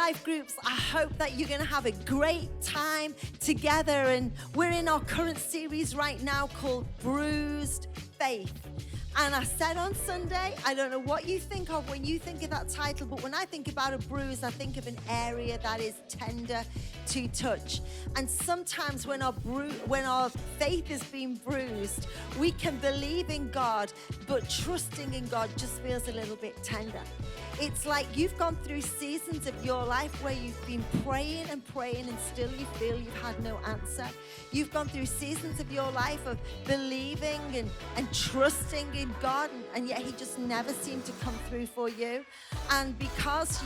life groups, I hope that you're going to have a great time together. And we're in our current series right now called Bruised Faith. And I said on Sunday, I don't know what you think of when you think of that title, but when I think about a bruise, I think of an area that is tender to touch. And sometimes when our faith is being bruised, we can believe in God, but trusting in God just feels a little bit tender. It's like you've gone through seasons of your life where you've been praying and praying and still you feel you've had no answer. You've gone through seasons of your life of believing and trusting in God, and yet he just never seemed to come through for you. And because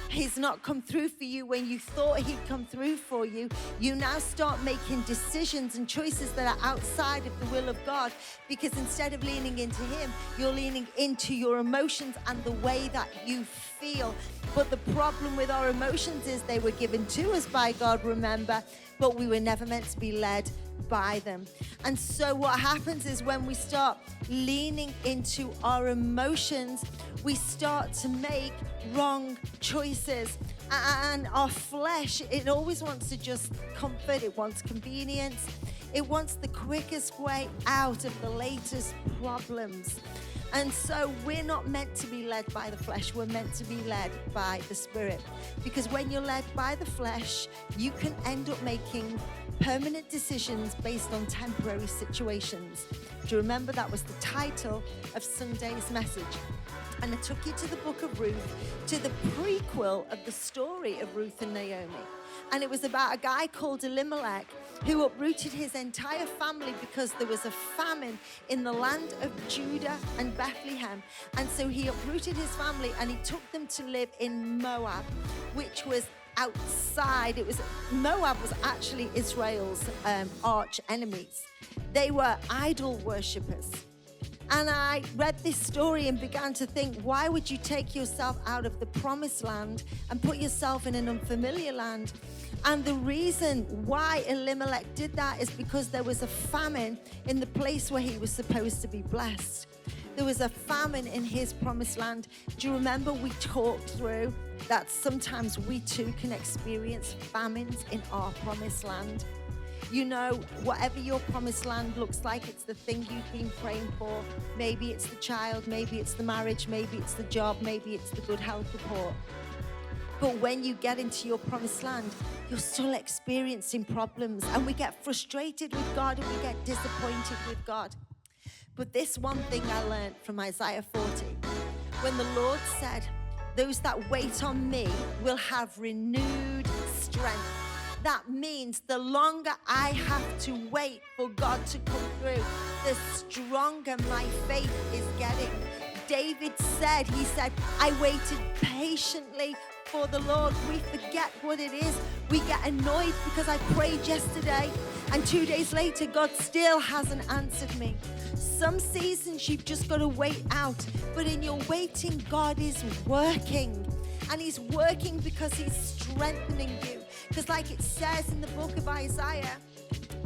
he's not come through for you when you thought he'd come through for you, you now start making decisions and choices that are outside of the will of God, because instead of leaning into him, you're leaning into your emotions and the way that you feel. But the problem with our emotions is they were given to us by God, remember, but we were never meant to be led by them. And so what happens is when we start leaning into our emotions, we start to make wrong choices. And our flesh, it always wants to just comfort, it wants convenience, it wants the quickest way out of the latest problems. And so we're not meant to be led by the flesh, we're meant to be led by the Spirit. Because when you're led by the flesh, you can end up making permanent decisions based on temporary situations. Do you remember that was the title of Sunday's message? And I took you to the book of Ruth, to the prequel of the story of Ruth and Naomi. And it was about a guy called Elimelech who uprooted his entire family because there was a famine in the land of Judah and Bethlehem. And so he uprooted his family and he took them to live in Moab, which was outside. Moab was actually Israel's arch enemies. They were idol worshippers. And I read this story and began to think, why would you take yourself out of the promised land and put yourself in an unfamiliar land? And the reason why Elimelech did that is because there was a famine in the place where he was supposed to be blessed. There was a famine in his promised land. Do you remember we talked through that sometimes we too can experience famines in our promised land? You know, whatever your promised land looks like, it's the thing you've been praying for. Maybe it's the child, maybe it's the marriage, maybe it's the job, maybe it's the good health report. But when you get into your promised land, you're still experiencing problems, and we get frustrated with God and we get disappointed with God. But this one thing I learned from Isaiah 40, when the Lord said, those that wait on me will have renewed strength. That means the longer I have to wait for God to come through, the stronger my faith is getting. David said, I waited patiently for the Lord. We forget what it is. We get annoyed because I prayed yesterday and 2 days later, God still hasn't answered me. Some seasons you've just got to wait out, but in your waiting, God is working. And he's working because he's strengthening you. Because like it says in the book of Isaiah,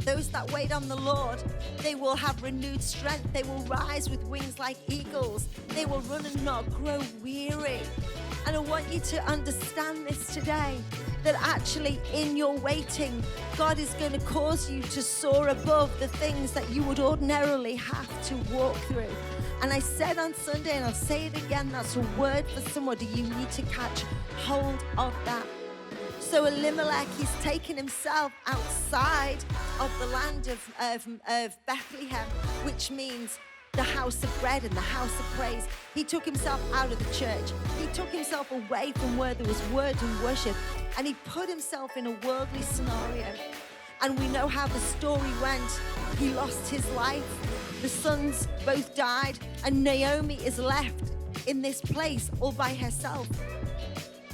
those that wait on the Lord, they will have renewed strength. They will rise with wings like eagles. They will run and not grow weary. And I want you to understand this today, that actually in your waiting, God is going to cause you to soar above the things that you would ordinarily have to walk through. And I said on Sunday, and I'll say it again, that's a word for somebody. You need to catch hold of that. So Elimelech, he's taken himself outside of the land of Bethlehem, which means the house of bread and the house of praise. He took himself out of the church. He took himself away from where there was word and worship, and he put himself in a worldly scenario. And we know how the story went. He lost his life. The sons both died, and Naomi is left in this place all by herself.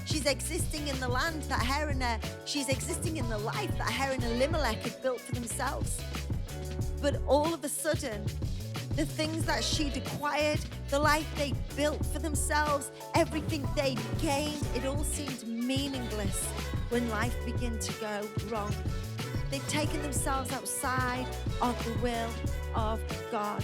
She's existing in the land that she's existing in the life that her and Elimelech had built for themselves. But all of a sudden, the things that she'd acquired, the life they built for themselves, everything they gained, it all seemed meaningless when life began to go wrong. They've taken themselves outside of the will of God.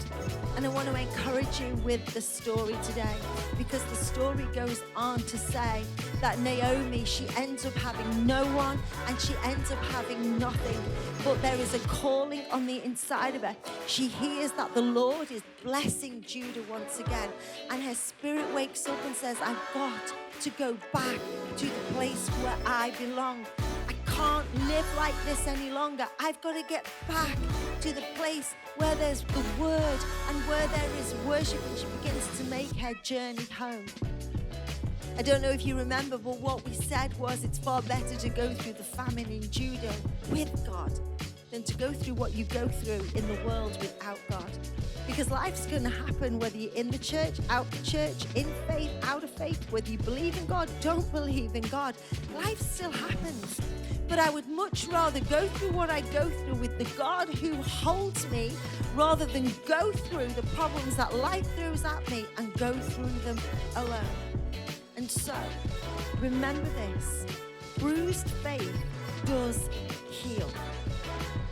And I want to encourage you with the story today, because the story goes on to say that Naomi, she ends up having no one and she ends up having nothing. But there is a calling on the inside of her. She hears that the Lord is blessing Judah once again. And her spirit wakes up and says, I've got to go back to the place where I belong. I can't live like this any longer. I've got to get back to the place where there's the word and where there is worship. And she begins to make her journey home. I don't know if you remember, but what we said was it's far better to go through the famine in Judah with God than to go through what you go through in the world without God. Because life's going to happen whether you're in the church, out the church, in faith, out of faith, whether you believe in God, don't believe in God. Life still happens. But I would much rather go through what I go through with the God who holds me rather than go through the problems that life throws at me and go through them alone. And so, remember this, bruised faith does heal.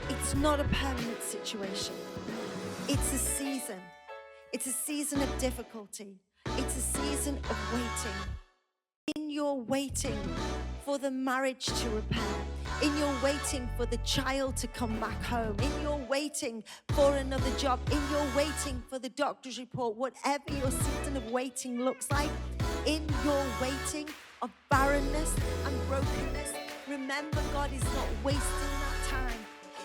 It's not a permanent situation. It's a season. It's a season of difficulty. It's a season of waiting. In your waiting for the marriage to repair, in your waiting for the child to come back home, in your waiting for another job, in your waiting for the doctor's report, whatever your season of waiting looks like, in your waiting of barrenness and brokenness, remember God is not wasting that time.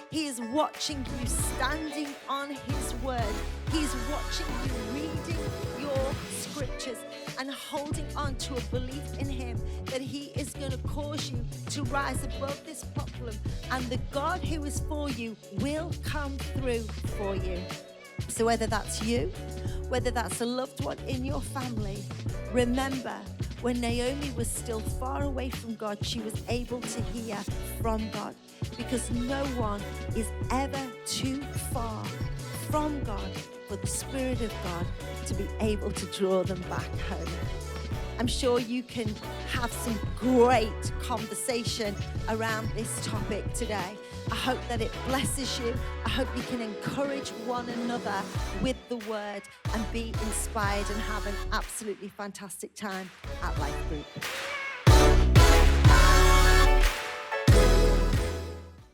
He is watching you standing on His word. He's watching you reading your scriptures and holding on to a belief in Him that He is going to cause you to rise above this problem. And the God who is for you will come through for you. So whether that's you, whether that's a loved one in your family, remember, when Naomi was still far away from God, she was able to hear from God, because no one is ever too far from God for the Spirit of God to be able to draw them back home. I'm sure you can have some great conversation around this topic today. I hope that it blesses you. I hope you can encourage one another with the word and be inspired and have an absolutely fantastic time at Life Group.